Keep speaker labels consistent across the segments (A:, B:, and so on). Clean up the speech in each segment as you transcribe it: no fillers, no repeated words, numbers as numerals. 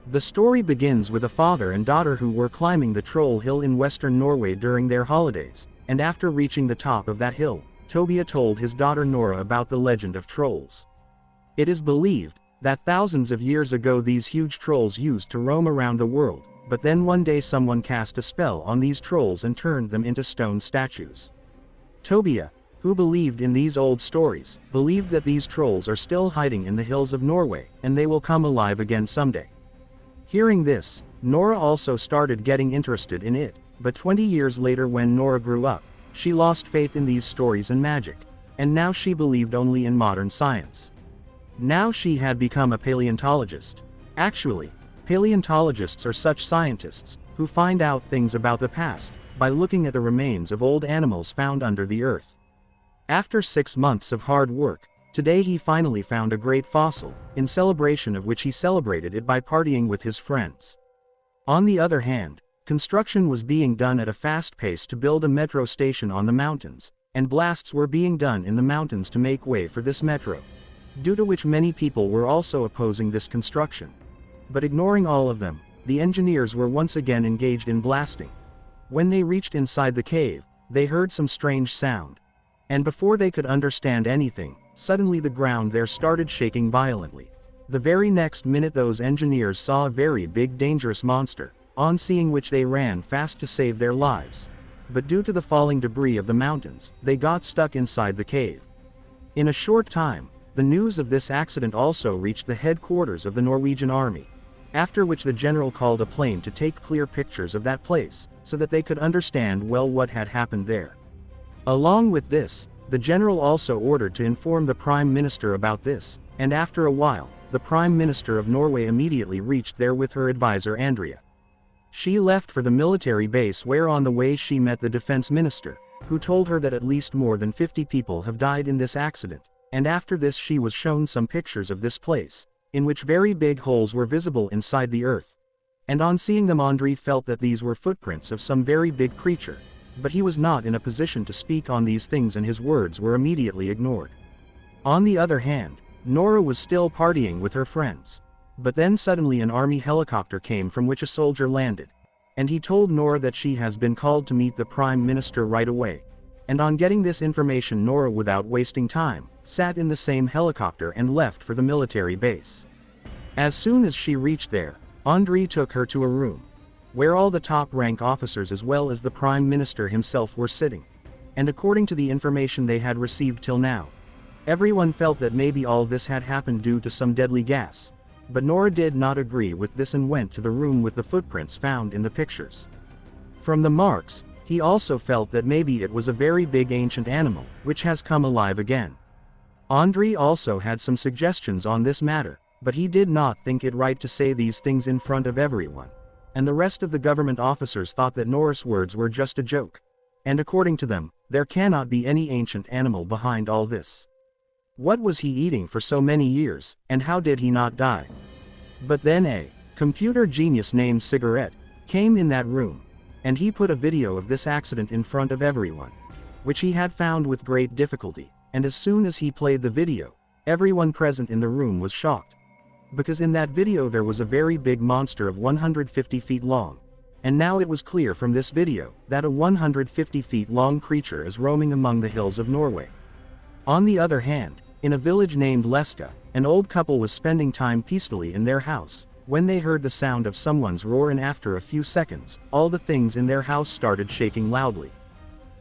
A: The story begins with a father and daughter who were climbing the Troll Hill in western Norway during their holidays, and after reaching the top of that hill, Tobias told his daughter Nora about the legend of trolls. It is believed that thousands of years ago these huge trolls used to roam around the world, but then one day someone cast a spell on these trolls and turned them into stone statues. Tobias, who believed in these old stories, believed that these trolls are still hiding in the hills of Norway, and they will come alive again someday. Hearing this, Nora also started getting interested in it, but 20 years later when Nora grew up, she lost faith in these stories and magic, and now she believed only in modern science. Now she had become a paleontologist. Actually, paleontologists are such scientists who find out things about the past by looking at the remains of old animals found under the earth. After 6 months of hard work, today he finally found a great fossil, in celebration of which he celebrated it by partying with his friends. On the other hand, construction was being done at a fast pace to build a metro station on the mountains, and blasts were being done in the mountains to make way for this metro, due to which many people were also opposing this construction. But ignoring all of them, the engineers were once again engaged in blasting. When they reached inside the cave, they heard some strange sound. And before they could understand anything, suddenly the ground there started shaking violently. The very next minute those engineers saw a very big dangerous monster, on seeing which they ran fast to save their lives. But due to the falling debris of the mountains, they got stuck inside the cave. In a short time, the news of this accident also reached the headquarters of the Norwegian army, after which the general called a plane to take clear pictures of that place, so that they could understand well what had happened there. Along with this, the general also ordered to inform the Prime Minister about this, and after a while, the Prime Minister of Norway immediately reached there with her advisor Andrea. She left for the military base where on the way she met the Defense Minister, who told her that at least more than 50 people have died in this accident, and after this she was shown some pictures of this place, in which very big holes were visible inside the earth. And on seeing them Andrei felt that these were footprints of some very big creature, but he was not in a position to speak on these things and his words were immediately ignored. On the other hand, Nora was still partying with her friends. But then suddenly an army helicopter came from which a soldier landed. And he told Nora that she has been called to meet the Prime Minister right away. And on getting this information Nora, without wasting time, sat in the same helicopter and left for the military base. As soon as she reached there, Andrei took her to a room, where all the top-rank officers as well as the Prime Minister himself were sitting. And according to the information they had received till now, everyone felt that maybe all this had happened due to some deadly gas. But Nora did not agree with this and went to the room with the footprints found in the pictures. From the marks, he also felt that maybe it was a very big ancient animal, which has come alive again. Andrei also had some suggestions on this matter, but he did not think it right to say these things in front of everyone. And the rest of the government officers thought that Nora's words were just a joke. And according to them, there cannot be any ancient animal behind all this. What was he eating for so many years, and how did he not die? But then a computer genius named Cigarette came in that room, and he put a video of this accident in front of everyone, which he had found with great difficulty, and as soon as he played the video, everyone present in the room was shocked. Because in that video there was a very big monster of 150 feet long, and now it was clear from this video that a 150 feet long creature is roaming among the hills of Norway. On the other hand, in a village named Leska, an old couple was spending time peacefully in their house, when they heard the sound of someone's roar, and after a few seconds, all the things in their house started shaking loudly.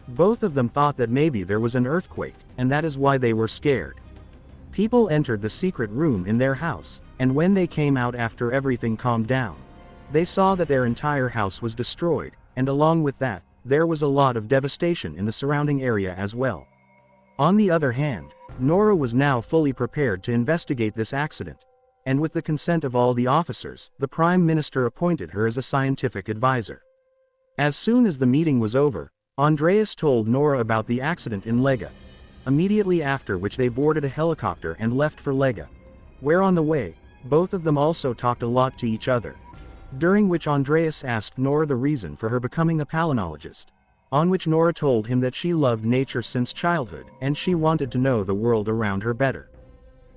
A: Both of them thought that maybe there was an earthquake, and that is why they were scared. People entered the secret room in their house, and when they came out after everything calmed down, they saw that their entire house was destroyed, and along with that, there was a lot of devastation in the surrounding area as well. On the other hand, Nora was now fully prepared to investigate this accident, and with the consent of all the officers, the Prime Minister appointed her as a scientific advisor. As soon as the meeting was over, Andreas told Nora about the accident in Lega, immediately after which they boarded a helicopter and left for Lega, where on the way, both of them also talked a lot to each other, during which Andreas asked Nora the reason for her becoming a palynologist. On which Nora told him that she loved nature since childhood, and she wanted to know the world around her better.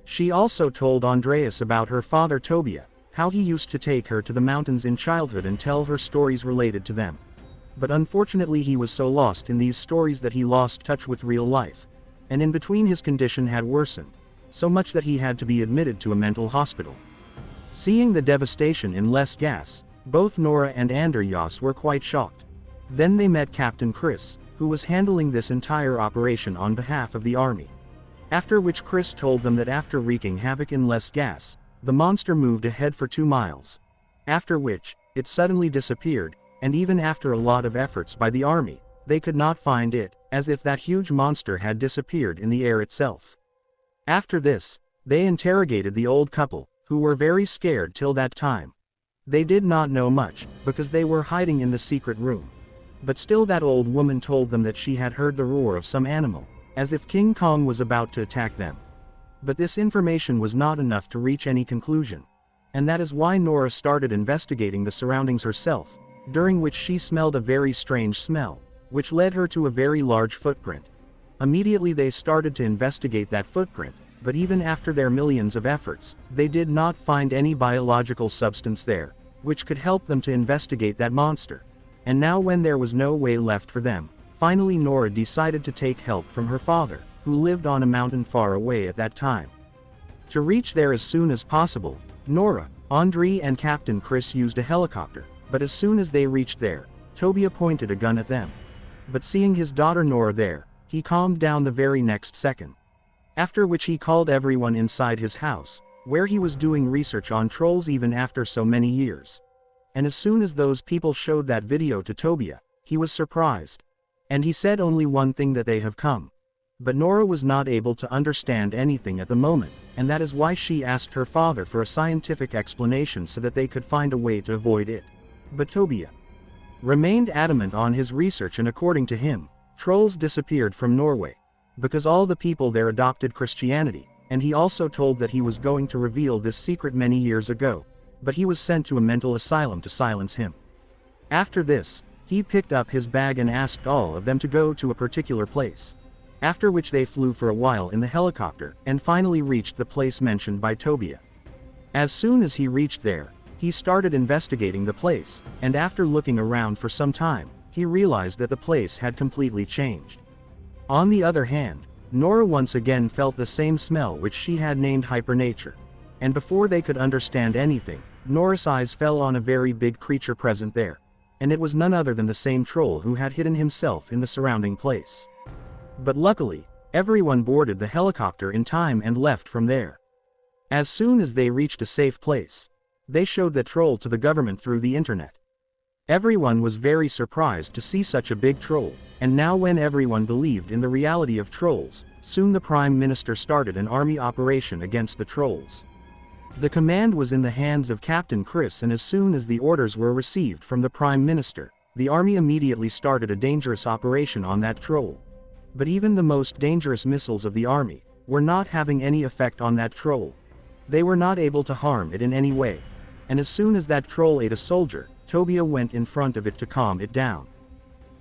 A: She also told Andreas about her father Tobias, how he used to take her to the mountains in childhood and tell her stories related to them. But unfortunately he was so lost in these stories that he lost touch with real life. And in between his condition had worsened, so much that he had to be admitted to a mental hospital. Seeing the devastation in Les Gas, both Nora and Andreas were quite shocked. Then they met Captain Chris, who was handling this entire operation on behalf of the army. After which Chris told them that after wreaking havoc in Les Gas, the monster moved ahead for 2 miles. After which, it suddenly disappeared, and even after a lot of efforts by the army, they could not find it, as if that huge monster had disappeared in the air itself. After this, they interrogated the old couple, who were very scared till that time. They did not know much, because they were hiding in the secret room. But still that old woman told them that she had heard the roar of some animal, as if King Kong was about to attack them. But this information was not enough to reach any conclusion. And that is why Nora started investigating the surroundings herself, during which she smelled a very strange smell, which led her to a very large footprint. Immediately they started to investigate that footprint, but even after their millions of efforts, they did not find any biological substance there, which could help them to investigate that monster. And now when there was no way left for them, finally Nora decided to take help from her father, who lived on a mountain far away at that time. To reach there as soon as possible, Nora, Andre and Captain Chris used a helicopter, but as soon as they reached there, Toby pointed a gun at them. But seeing his daughter Nora there, he calmed down the very next second. After which he called everyone inside his house, where he was doing research on trolls even after so many years. And as soon as those people showed that video to Tobia, he was surprised. And he said only one thing, that they have come. But Nora was not able to understand anything at the moment, and that is why she asked her father for a scientific explanation so that they could find a way to avoid it. But Tobia remained adamant on his research, and according to him, trolls disappeared from Norway, because all the people there adopted Christianity, and he also told that he was going to reveal this secret many years ago, but he was sent to a mental asylum to silence him. After this, he picked up his bag and asked all of them to go to a particular place. After which they flew for a while in the helicopter, and finally reached the place mentioned by Tobia. As soon as he reached there, he started investigating the place, and after looking around for some time, he realized that the place had completely changed. On the other hand, Nora once again felt the same smell which she had named hypernature. And before they could understand anything, Nora's eyes fell on a very big creature present there. And it was none other than the same troll who had hidden himself in the surrounding place. But luckily, everyone boarded the helicopter in time and left from there. As soon as they reached a safe place, they showed the troll to the government through the internet. Everyone was very surprised to see such a big troll, and now when everyone believed in the reality of trolls, soon the Prime Minister started an army operation against the trolls. The command was in the hands of Captain Chris, and as soon as the orders were received from the Prime Minister, the army immediately started a dangerous operation on that troll. But even the most dangerous missiles of the army were not having any effect on that troll. They were not able to harm it in any way. And as soon as that troll ate a soldier, Tobia went in front of it to calm it down.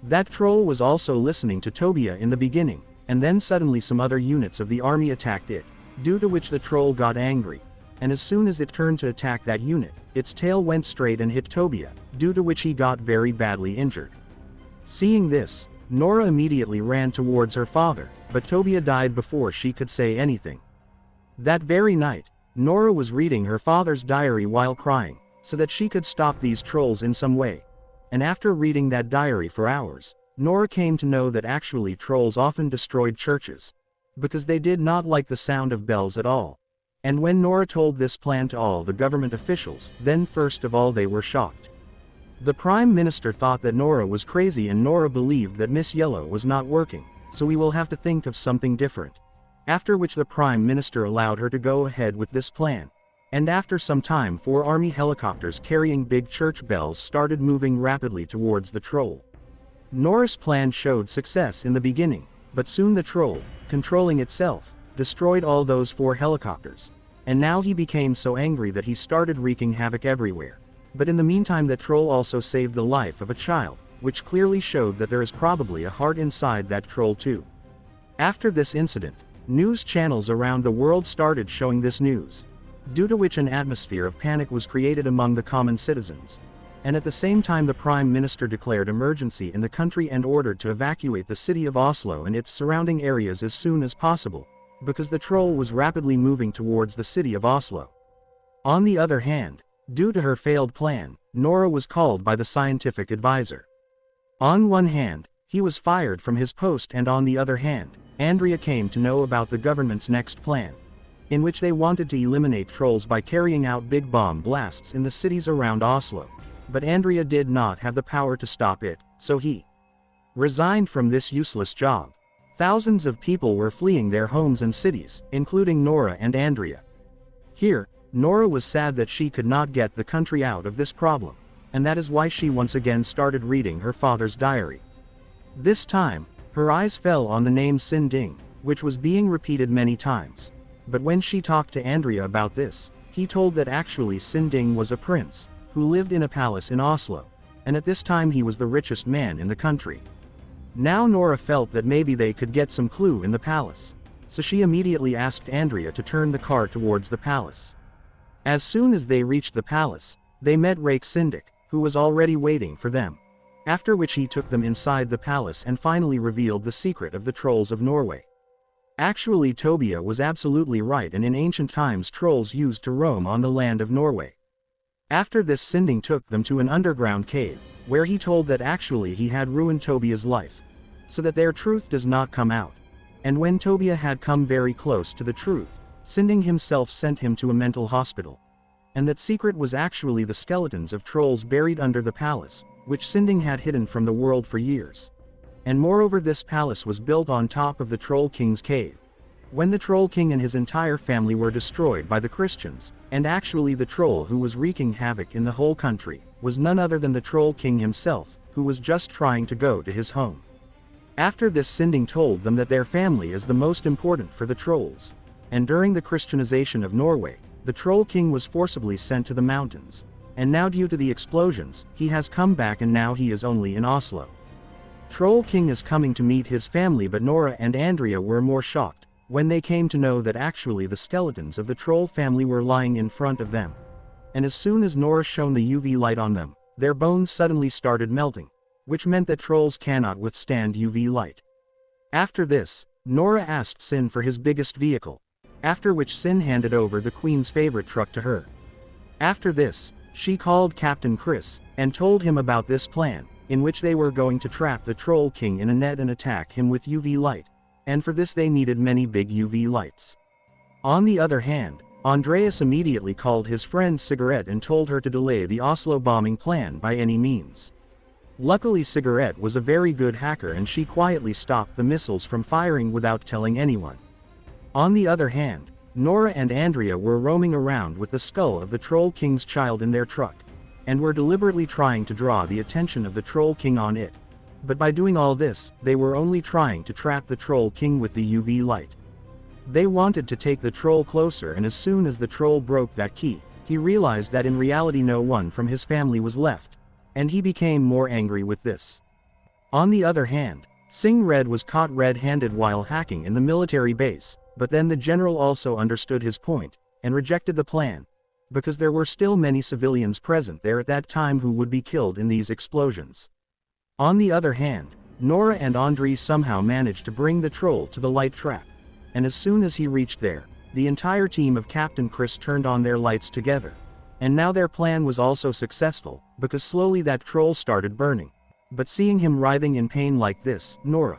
A: That troll was also listening to Tobia in the beginning, and then suddenly some other units of the army attacked it, due to which the troll got angry. And as soon as it turned to attack that unit, its tail went straight and hit Tobia, due to which he got very badly injured. Seeing this, Nora immediately ran towards her father, but Tobia died before she could say anything. That very night, Nora was reading her father's diary while crying, so that she could stop these trolls in some way. And after reading that diary for hours, Nora came to know that actually trolls often destroyed churches, because they did not like the sound of bells at all. And when Nora told this plan to all the government officials, then first of all they were shocked. The Prime Minister thought that Nora was crazy, and Nora believed that Miss Yellow was not working, so we will have to think of something different. After which the Prime Minister allowed her to go ahead with this plan. And after some time 4 army helicopters carrying big church bells started moving rapidly towards the troll. Nora's plan showed success in the beginning, but soon the troll, controlling itself, destroyed all those 4 helicopters. And now he became so angry that he started wreaking havoc everywhere. But in the meantime the troll also saved the life of a child, which clearly showed that there is probably a heart inside that troll too. After this incident, news channels around the world started showing this news. due to which an atmosphere of panic was created among the common citizens. And at the same time the Prime Minister declared emergency in the country and ordered to evacuate the city of Oslo and its surrounding areas as soon as possible, because the troll was rapidly moving towards the city of Oslo. On the other hand, due to her failed plan, Nora was called by the scientific advisor. On one hand, he was fired from his post, and on the other hand, Andrea came to know about the government's next plan, in which they wanted to eliminate trolls by carrying out big bomb blasts in the cities around Oslo. But Andrea did not have the power to stop it, so he resigned from this useless job. Thousands of people were fleeing their homes and cities, including Nora and Andrea. Here, Nora was sad that she could not get the country out of this problem, and that is why she once again started reading her father's diary. This time, her eyes fell on the name Sinding, which was being repeated many times. But when she talked to Andrea about this, he told that actually Sinding was a prince, who lived in a palace in Oslo, and at this time he was the richest man in the country. Now Nora felt that maybe they could get some clue in the palace, so she immediately asked Andrea to turn the car towards the palace. As soon as they reached the palace, they met Rake Sindik, who was already waiting for them, after which he took them inside the palace and finally revealed the secret of the trolls of Norway. Actually Tobia was absolutely right, and in ancient times trolls used to roam on the land of Norway. After this, Sinding took them to an underground cave, where he told that actually he had ruined Tobia's life, so that their truth does not come out. And when Tobia had come very close to the truth, Sinding himself sent him to a mental hospital. And that secret was actually the skeletons of trolls buried under the palace, which Sinding had hidden from the world for years. And moreover, this palace was built on top of the Troll King's cave. When the Troll King and his entire family were destroyed by the Christians, and actually the troll who was wreaking havoc in the whole country, was none other than the Troll King himself, who was just trying to go to his home. After this, Sinding told them that their family is the most important for the trolls. And during the Christianization of Norway, the Troll King was forcibly sent to the mountains. And now due to the explosions, he has come back and now he is only in Oslo. Troll King is coming to meet his family, but Nora and Andrea were more shocked when they came to know that actually the skeletons of the troll family were lying in front of them. And as soon as Nora shone the UV light on them, their bones suddenly started melting, which meant that trolls cannot withstand UV light. After this, Nora asked Sin for his biggest vehicle, after which Sin handed over the Queen's favorite truck to her. After this, she called Captain Chris, and told him about this plan, in which they were going to trap the Troll King in a net and attack him with UV light. And for this they needed many big UV lights. On the other hand, Andreas immediately called his friend Cigarette and told her to delay the Oslo bombing plan by any means. Luckily Cigarette was a very good hacker, and she quietly stopped the missiles from firing without telling anyone. On the other hand, Nora and Andrea were roaming around with the skull of the Troll King's child in their truck, and were deliberately trying to draw the attention of the Troll King on it. But by doing all this, they were only trying to trap the Troll King with the UV light. They wanted to take the troll closer, and as soon as the troll broke that key, he realized that in reality no one from his family was left, and he became more angry with this. On the other hand, Sing Red was caught red-handed while hacking in the military base, but then the general also understood his point, and rejected the plan, because there were still many civilians present there at that time who would be killed in these explosions. On the other hand, Nora and Andrei somehow managed to bring the troll to the light trap, and as soon as he reached there, the entire team of Captain Chris turned on their lights together. And now their plan was also successful, because slowly that troll started burning. But seeing him writhing in pain like this, Nora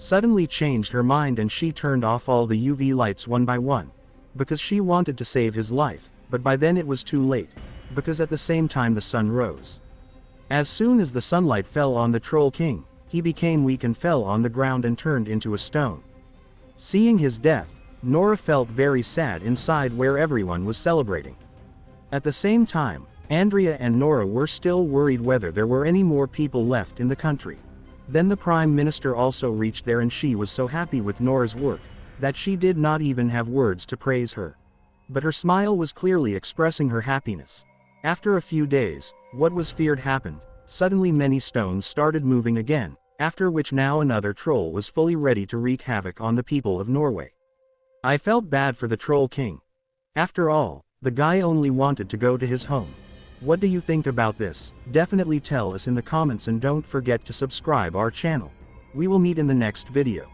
A: suddenly changed her mind, and she turned off all the UV lights one by one, because she wanted to save his life, but by then it was too late, because at the same time the sun rose. As soon as the sunlight fell on the Troll King, he became weak and fell on the ground and turned into a stone. Seeing his death, Nora felt very sad inside, where everyone was celebrating. At the same time, Andrea and Nora were still worried whether there were any more people left in the country. Then the Prime Minister also reached there, and she was so happy with Nora's work that she did not even have words to praise her. But her smile was clearly expressing her happiness. After a few days, what was feared happened. Suddenly many stones started moving again, after which now another troll was fully ready to wreak havoc on the people of Norway. I felt bad for the Troll King. After all, the guy only wanted to go to his home. What do you think about this? Definitely tell us in the comments and don't forget to subscribe our channel. We will meet in the next video.